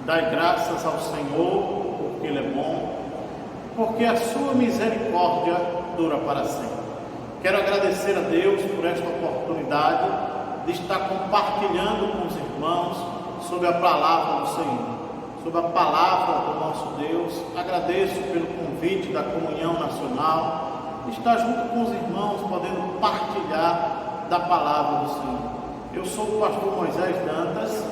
Dai graças ao Senhor, porque Ele é bom, porque a sua misericórdia dura para sempre. Quero agradecer a Deus por esta oportunidade de estar compartilhando com os irmãos sobre a palavra do Senhor, sobre a palavra do nosso Deus. Agradeço pelo convite da Comunhão Nacional, de estar junto com os irmãos, podendo partilhar da palavra do Senhor. Eu sou o pastor Moisés Dantas,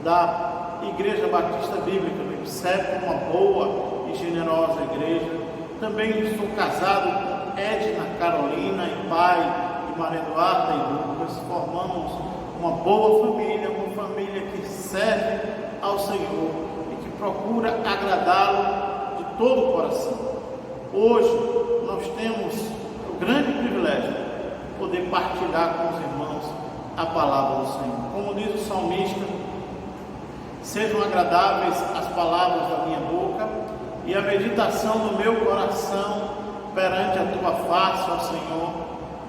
da Igreja Batista Bíblica do IPSEP, uma boa e generosa igreja. Também sou casado com Edna Carolina e pai de Maria Eduarda e Lucas. Formamos uma boa família, uma família que serve ao Senhor e que procura agradá-lo de todo o coração. Hoje nós temos o grande privilégio de poder partilhar com os irmãos a palavra do Senhor. Como diz o salmista: sejam agradáveis as palavras da minha boca e a meditação do meu coração perante a tua face, ó Senhor,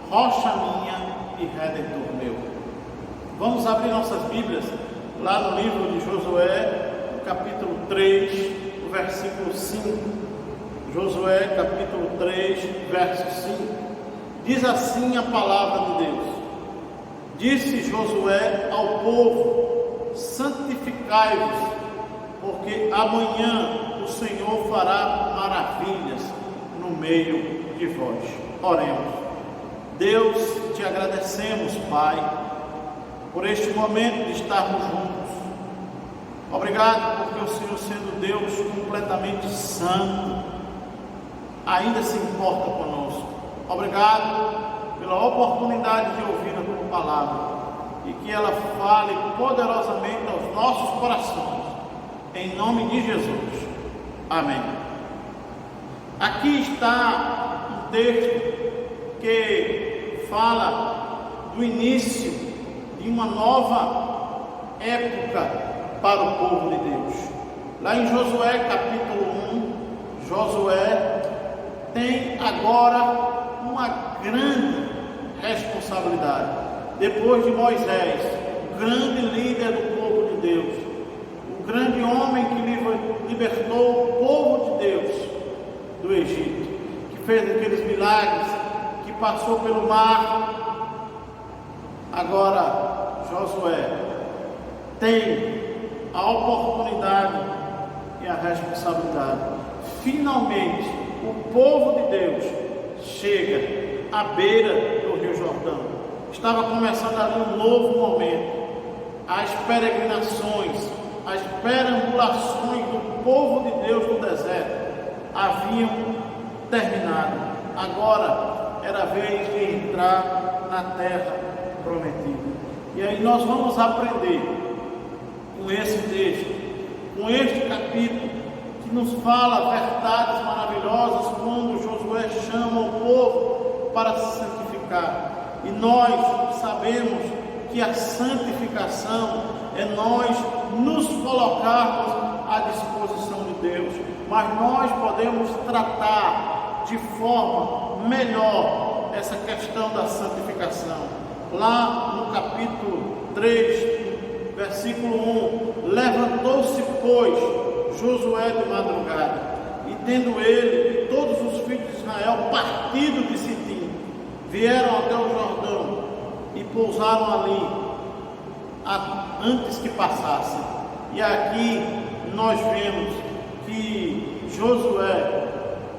rocha minha e redentor meu. Vamos abrir nossas Bíblias lá no livro de Josué, no capítulo 3, o versículo 5. Josué, capítulo 3, verso 5. Diz assim a palavra de Deus: disse Josué ao povo: santificai-vos, porque amanhã o Senhor fará maravilhas no meio de vós. Oremos. Deus, te agradecemos, Pai, por este momento de estarmos juntos. Obrigado porque o Senhor, sendo Deus completamente santo, ainda se importa conosco. Obrigado pela oportunidade de ouvir a tua palavra e que ela fale poderosamente aos nossos corações, em nome de Jesus. Amém. Aqui está um texto que fala do início de uma nova época para o povo de Deus. Lá em Josué capítulo 1, Josué tem agora uma grande responsabilidade. Depois de Moisés, o grande líder do povo de Deus, o grande homem que libertou o povo de Deus do Egito, que fez aqueles milagres, que passou pelo mar. Agora Josué tem a oportunidade e a responsabilidade. Finalmente o povo de Deus chega à beira do Rio Jordão. Estava começando ali um novo momento. As peregrinações, as perambulações do povo de Deus no deserto haviam terminado. Agora era a vez de entrar na terra prometida. E aí nós vamos aprender com esse texto, com este capítulo, que nos fala verdades maravilhosas quando Josué chama o povo para se santificar. E nós sabemos que a santificação é nós nos colocarmos à disposição de Deus, mas nós podemos tratar de forma melhor essa questão da santificação. Lá no capítulo 3, versículo 1: levantou-se, pois, Josué de madrugada, e tendo ele e todos os filhos de Israel partido de Sitim, vieram até o Jordão e pousaram ali antes que passassem. E aqui nós vemos que Josué,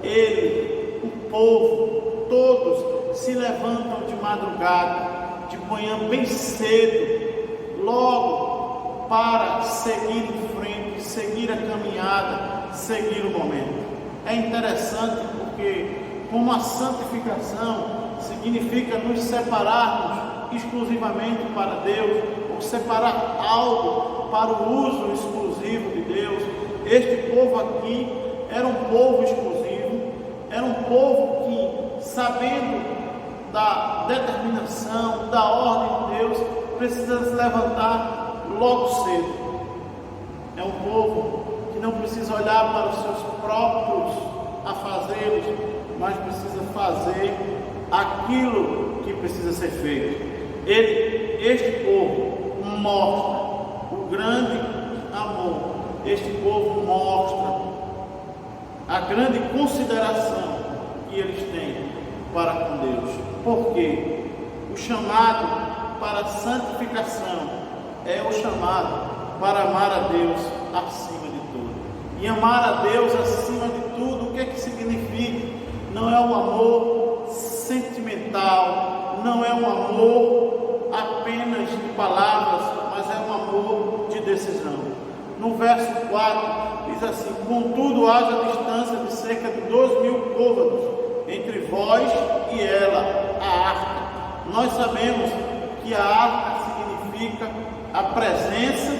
ele, o povo, todos se levantam de madrugada, de manhã bem cedo, logo para seguir em frente, seguir a caminhada, seguir o momento. É interessante porque, como a santificação significa nos separarmos exclusivamente para Deus, ou separar algo para o uso exclusivo de Deus. Este povo aqui era um povo exclusivo, era um povo que, sabendo da determinação, da ordem de Deus, precisa se levantar logo cedo. É um povo que não precisa olhar para os seus próprios afazeres, mas precisa fazer aquilo que precisa ser feito. Este povo mostra o grande amor este povo mostra a grande consideração que eles têm para com Deus. Porque o chamado para a santificação é o chamado para amar a Deus acima de tudo. E amar a Deus acima de tudo, o que é que significa? Não é um amor sentimental, não é um amor apenas de palavras, mas é um amor de decisão. No verso 4 diz assim: contudo haja distância de cerca de 2.000 côvados entre vós e ela, a arca. Nós sabemos que a arca significa a presença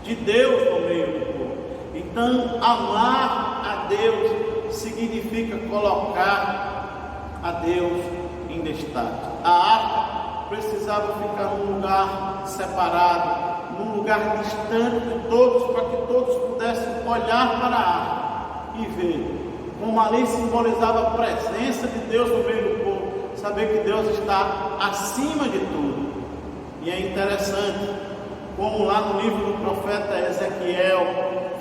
de Deus no meio do povo. Então, amar a Deus significa colocar a Deus em destaque. A arca precisava ficar num lugar separado, num lugar distante de todos, para que todos pudessem olhar para a arca e ver como ali simbolizava a presença de Deus no meio do povo, saber que Deus está acima de tudo. E é interessante como lá no livro do profeta Ezequiel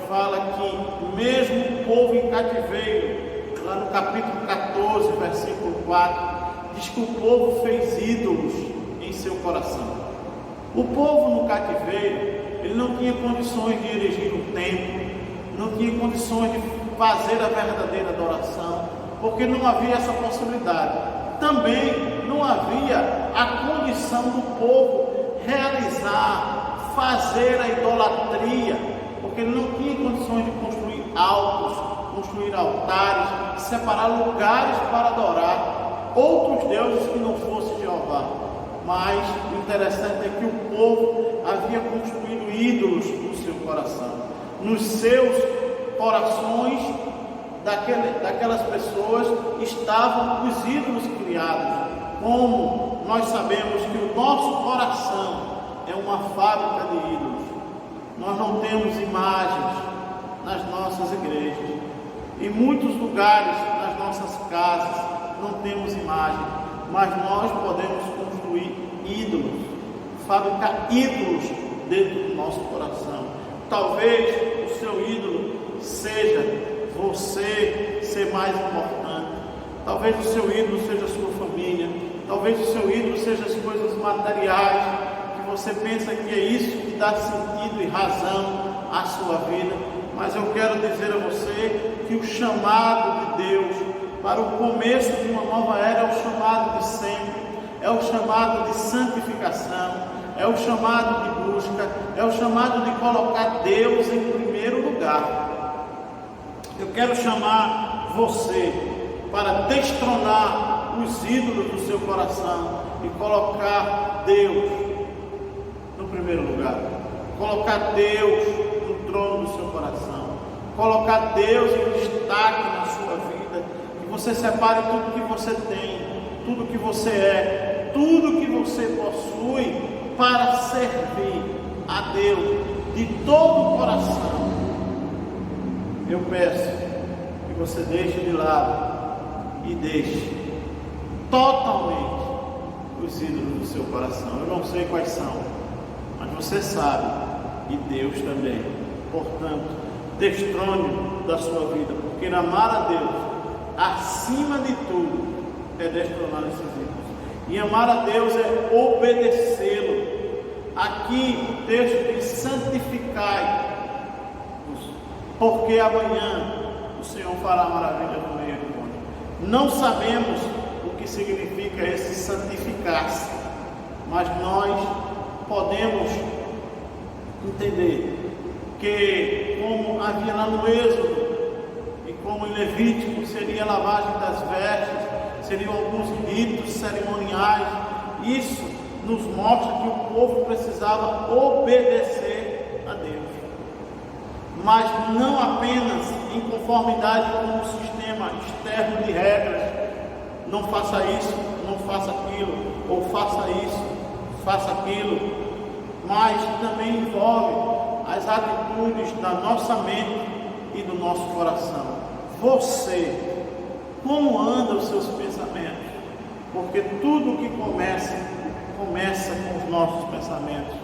fala que mesmo o povo em cativeiro, lá no capítulo 14, versículo 4, diz que o povo fez ídolos em seu coração. O povo no cativeiro, ele não tinha condições de erigir um templo, não tinha condições de fazer a verdadeira adoração, porque não havia essa possibilidade. Também não havia a condição do povo realizar, fazer a idolatria, porque ele não tinha condições de construir altos, construir altares, separar lugares para adorar outros deuses que não fosse Jeová. Mas o interessante é que o povo havia construído ídolos no seu coração. Nos seus corações daquelas pessoas estavam os ídolos criados. Como nós sabemos que o nosso coração é uma fábrica de ídolos. Nós não temos imagens nas nossas igrejas. Em muitos lugares, nas nossas casas, não temos imagem, mas nós podemos construir ídolos, fabricar ídolos dentro do nosso coração. Talvez o seu ídolo seja você ser mais importante. Talvez o seu ídolo seja a sua família. Talvez o seu ídolo seja as coisas materiais, que você pensa que é isso que dá sentido e razão à sua vida. Mas eu quero dizer a você que o chamado de Deus para o começo de uma nova era é o chamado de sempre, é o chamado de santificação, é o chamado de busca, é o chamado de colocar Deus em primeiro lugar. Eu quero chamar você para destronar os ídolos do seu coração e colocar Deus no primeiro lugar, colocar Deus no trono do seu coração, colocar Deus em destaque na sua vida, que você separe tudo que você tem, tudo que você é, tudo que você possui para servir a Deus de todo o coração. Eu peço que você deixe de lado e deixe totalmente os ídolos do seu coração. Eu não sei quais são, mas você sabe, e Deus também. Portanto, destrone da sua vida, porque amar a Deus acima de tudo é destronar esses ídolos. E amar a Deus é obedecê-lo. Aqui o texto diz: santificai-vos, porque amanhã o Senhor fará maravilha no meio do mundo. Não sabemos o que significa esse santificar-se, mas nós podemos entender que, como havia lá no Êxodo e como em Levítico, seria a lavagem das vestes, seriam alguns ritos cerimoniais. Isso nos mostra que o povo precisava obedecer a Deus, mas não apenas em conformidade com o sistema externo de regras. Não faça isso, não faça aquilo, ou faça isso, faça aquilo, mas também envolve as atitudes da nossa mente e do nosso coração. Você, como anda os seus pensamentos? Porque tudo que começa com os nossos pensamentos.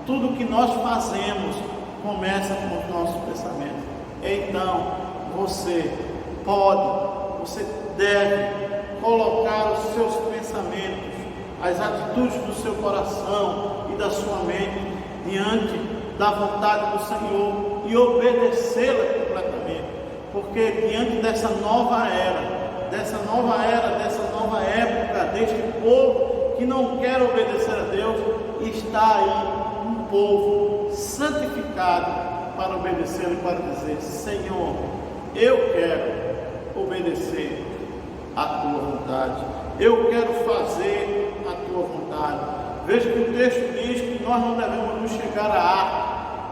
Tudo que nós fazemos começa com os nossos pensamentos. Então, você deve colocar os seus pensamentos, as atitudes do seu coração e da sua mente diante da vontade do Senhor e obedecê-la completamente, porque diante dessa nova era, dessa nova época, deste povo que não quer obedecer a Deus, está aí um povo santificado para obedecer e para dizer: Senhor, eu quero obedecer a tua vontade, eu quero fazer a tua vontade. Veja que o texto diz que nós não devemos nos chegar à arca,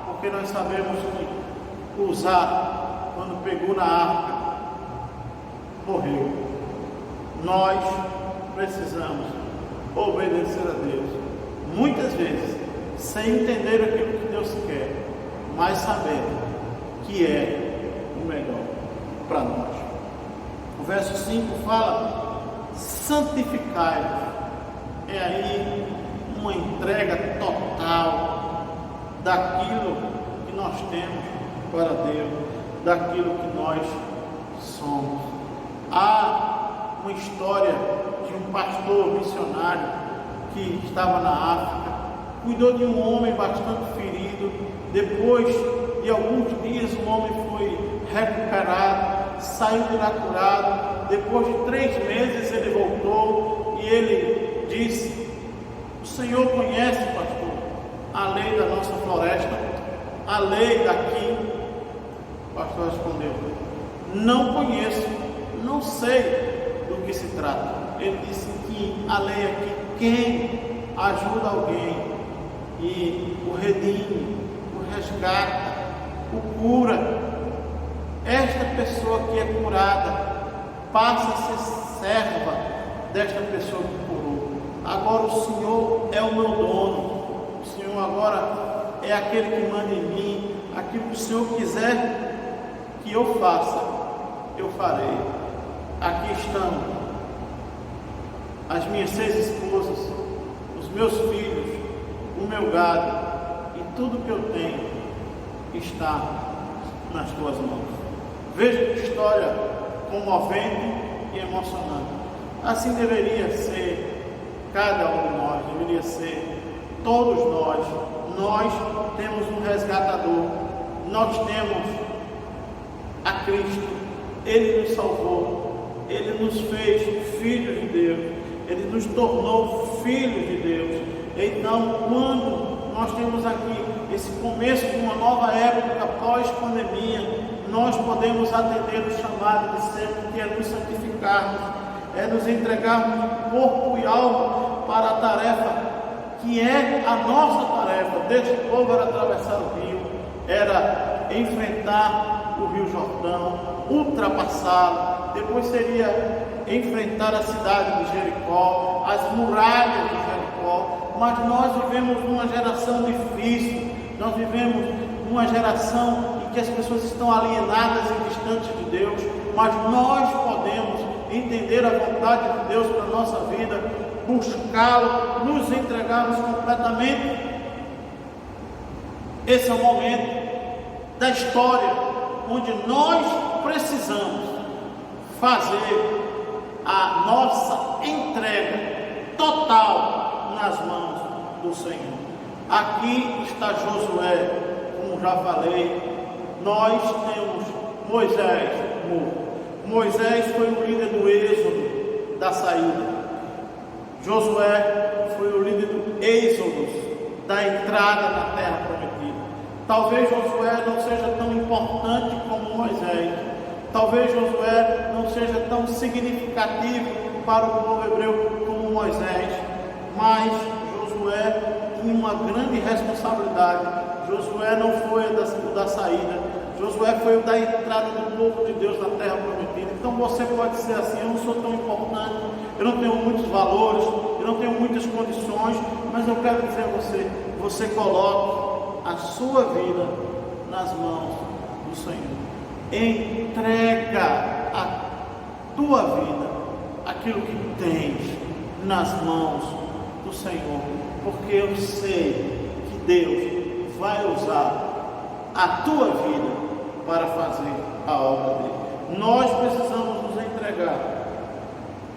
porque nós sabemos que usar, quando pegou na arca, morreu. Nós precisamos obedecer a Deus, muitas vezes sem entender aquilo que Deus quer, mas sabendo que é o melhor para nós. O verso 5 fala: santificai-vos. É aí uma entrega total daquilo que nós temos para Deus, daquilo que nós somos. Há uma história de um pastor missionário que estava na África, cuidou de um homem bastante ferido. Depois de alguns dias o homem foi recuperado, saiu de lá curado. Depois de 3 meses ele voltou e ele disse: o Senhor conhece, pastor, a lei da nossa floresta, a lei daqui? O pastor respondeu: não conheço, não sei do que se trata. Ele disse que a lei é que quem ajuda alguém e o redime, o resgata, o cura, esta pessoa que é curada passa a ser serva desta pessoa que curou. Agora o Senhor é o meu dono, o Senhor agora é aquele que manda em mim. Aquilo que o Senhor quiser que eu faça, eu farei. Aqui estão as minhas 6 esposas, os meus filhos, o meu gado e tudo que eu tenho está nas tuas mãos. Veja que história comovente e emocionante. Assim deveria ser cada um de nós, deveria ser todos nós. Nós temos um resgatador, nós temos a Cristo. Ele nos salvou, Ele nos fez filhos de Deus, Ele nos tornou filhos de Deus. Então, quando nós temos aqui esse começo de uma nova época pós-pandemia, nós podemos atender o chamado de sempre, que é nos santificarmos, é nos entregarmos de corpo e alma para a tarefa que é a nossa tarefa. Deste povo era atravessar o rio, era enfrentar o Rio Jordão, ultrapassá-lo, depois seria enfrentar a cidade de Jericó, as muralhas de Jericó. Mas nós vivemos numa geração difícil, nós vivemos numa geração em que as pessoas estão alienadas e distantes de Deus, mas nós podemos entender a vontade de Deus para a nossa vida, buscá-lo, nos entregarmos completamente. Esse é o momento da história onde nós precisamos fazer a nossa entrega total nas mãos do Senhor. Aqui está Josué, como já falei. Nós temos Moisés morto. Moisés foi o líder do êxodo, da saída. Josué foi o líder do êxodo, da entrada na terra prometida. Talvez Josué não seja tão importante como Moisés. Talvez Josué não seja tão significativo para o povo hebreu como Moisés. Mas Josué tinha uma grande responsabilidade. Josué não foi o da saída. Josué foi o da entrada do povo de Deus na terra prometida. Então você pode ser assim: eu não sou tão importante, eu não tenho muitos valores, eu não tenho muitas condições, mas eu quero dizer a você: você coloque a sua vida nas mãos do Senhor. Entrega a tua vida, aquilo que tens, nas mãos do Senhor, porque eu sei que Deus vai usar a tua vida para fazer a obra dele. Nós precisamos nos entregar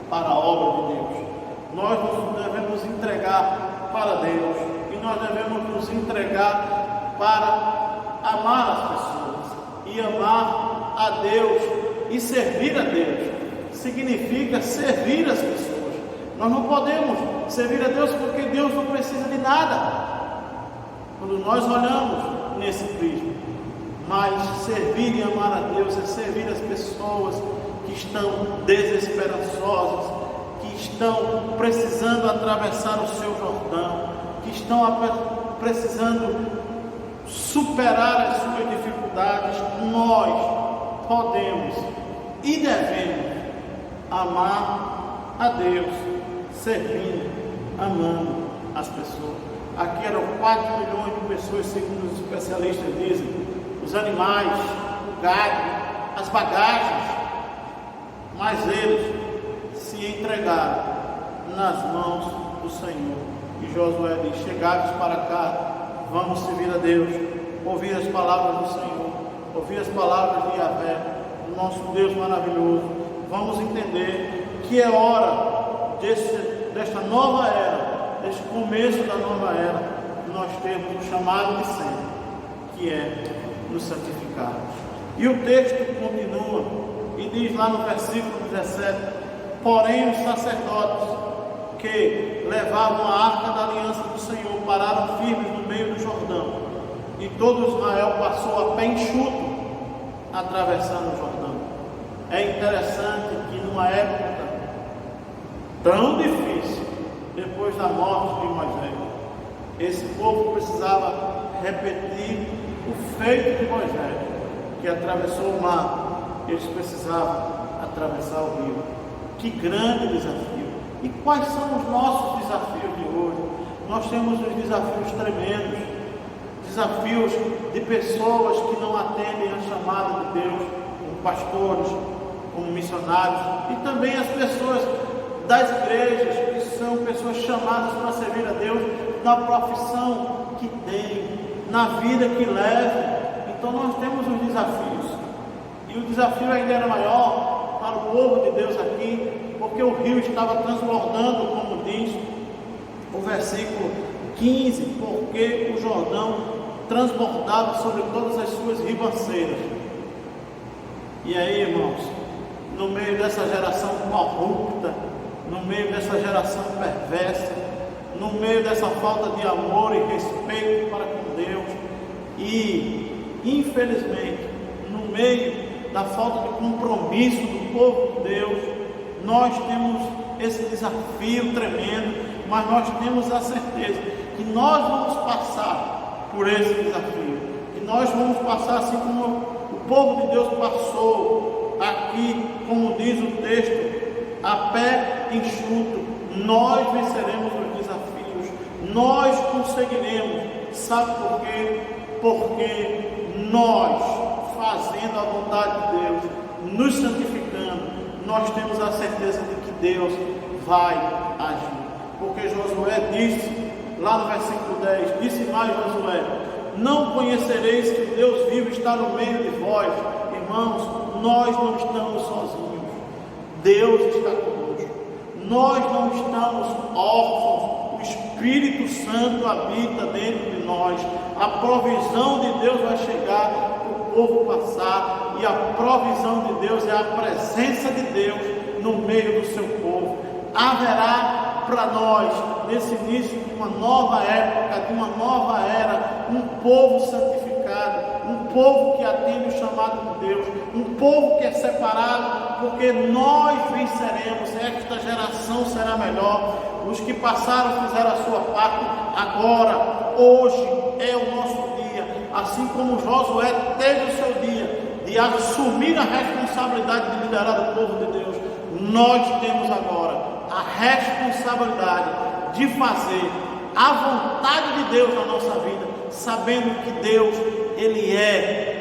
para a obra de Deus. Nós nos devemos entregar para Deus e nós devemos nos entregar para amar as pessoas e amar a Deus e servir a Deus. Significa servir as pessoas. Nós não podemos servir a Deus porque Deus não precisa de nada. Quando nós olhamos nesse prisma, mas servir e amar a Deus é servir as pessoas que estão desesperançosas, que estão precisando atravessar o seu Jordão, que estão precisando superar as suas dificuldades. Nós podemos e devemos amar a Deus, servindo, amando as pessoas. Aqui eram 4 milhões de pessoas, segundo os especialistas dizem, os animais, o gado, as bagagens, mas eles se entregaram nas mãos do Senhor. E Josué diz: chegados para cá, vamos servir a Deus, ouvir as palavras do Senhor, ouvir as palavras de Yahvé, o nosso Deus maravilhoso. Vamos entender que é hora desta nova era, deste começo da nova era, nós temos o chamado de sempre, que é nos santificarmos. E o texto continua e diz lá no versículo 17: porém os sacerdotes que levavam a arca da aliança do Senhor pararam firmes no meio do Jordão, e todo Israel passou a pé enxuto atravessando o Jordão. É interessante que numa época tão difícil, depois da morte de Moisés, esse povo precisava repetir o feito de Moisés, que atravessou o mar. Eles precisavam atravessar o rio. Que grande desafio! E quais são os nossos desafios de hoje? Nós temos os desafios tremendos, desafios de pessoas que não atendem a chamada de Deus, como pastores, como missionários, e também as pessoas das igrejas, que são pessoas chamadas para servir a Deus na profissão que tem, na vida que leva. Então nós temos os desafios, e o desafio ainda era maior para o povo de Deus aqui, porque o rio estava transbordando, como diz o versículo 15, porque o Jordão transbordava sobre todas as suas ribanceiras. E aí, irmãos, no meio dessa geração corrupta, no meio dessa geração perversa, no meio dessa falta de amor e respeito para com Deus, e infelizmente no meio da falta de compromisso do povo de Deus, nós temos esse desafio tremendo, mas nós temos a certeza que nós vamos passar por esse desafio, que nós vamos passar assim como o povo de Deus passou aqui, como diz o texto, a pé enxuto. Nós venceremos os desafios, nós conseguiremos. Sabe por quê? Porque nós, fazendo a vontade de Deus, nos santificando, nós temos a certeza de que Deus vai agir. Porque Josué disse, lá no versículo 10, disse mais Josué: não conhecereis que o Deus vivo está no meio de vós. Irmãos, nós não estamos sozinhos, Deus está conosco, nós não estamos órfãos, o Espírito Santo habita dentro de nós, a provisão de Deus vai chegar para o povo passar, e a provisão de Deus é a presença de Deus no meio do seu povo. Haverá para nós, nesse início de uma nova época, de uma nova era, um povo santificado, um povo que atende o chamado de Deus, um povo que é separado, porque nós venceremos. Esta geração será melhor. Os que passaram fizeram a sua parte. Agora, hoje é o nosso dia, assim como Josué teve o seu dia de assumir a responsabilidade de liderar o povo de Deus. Nós temos agora a responsabilidade de fazer a vontade de Deus na nossa vida, sabendo que Deus, Ele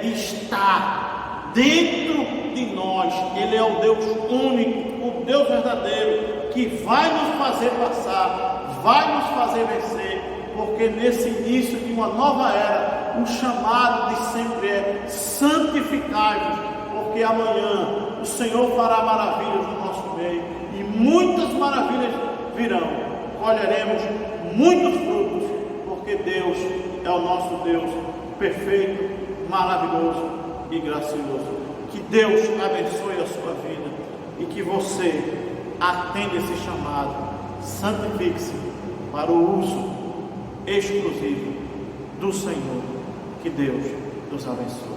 está dentro de nós. Ele é o Deus único, o Deus verdadeiro, que vai nos fazer passar, vai nos fazer vencer, porque nesse início de uma nova era, o chamado de sempre é santificai-vos, porque amanhã o Senhor fará maravilhas no nosso meio, e muitas maravilhas virão, colheremos muitos frutos, porque Deus é o nosso Deus perfeito, maravilhoso e gracioso. Que Deus abençoe a sua vida e que você atenda esse chamado, santifique-se para o uso exclusivo do Senhor. Que Deus nos abençoe.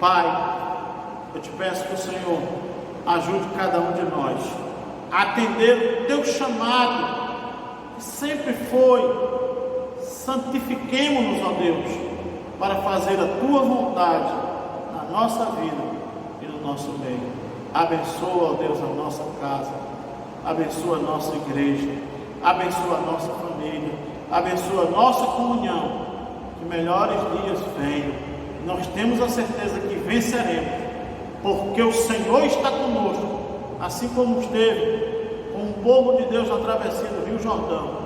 Pai, eu te peço que o Senhor ajude cada um de nós a atender o teu chamado, que sempre foi: santifiquemo-nos, ó Deus, para fazer a tua vontade na nossa vida e no nosso meio. Abençoa, ó Deus, a nossa casa, abençoa a nossa igreja, abençoa a nossa família, abençoa a nossa comunhão, que melhores dias venham. Nós temos a certeza que venceremos, porque o Senhor está conosco, assim como esteve com o povo de Deus na travessia do Rio Jordão.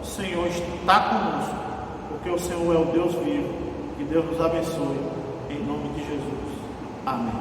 O Senhor está conosco, porque o Senhor é o Deus vivo. Que Deus nos abençoe, em nome de Jesus. Amém.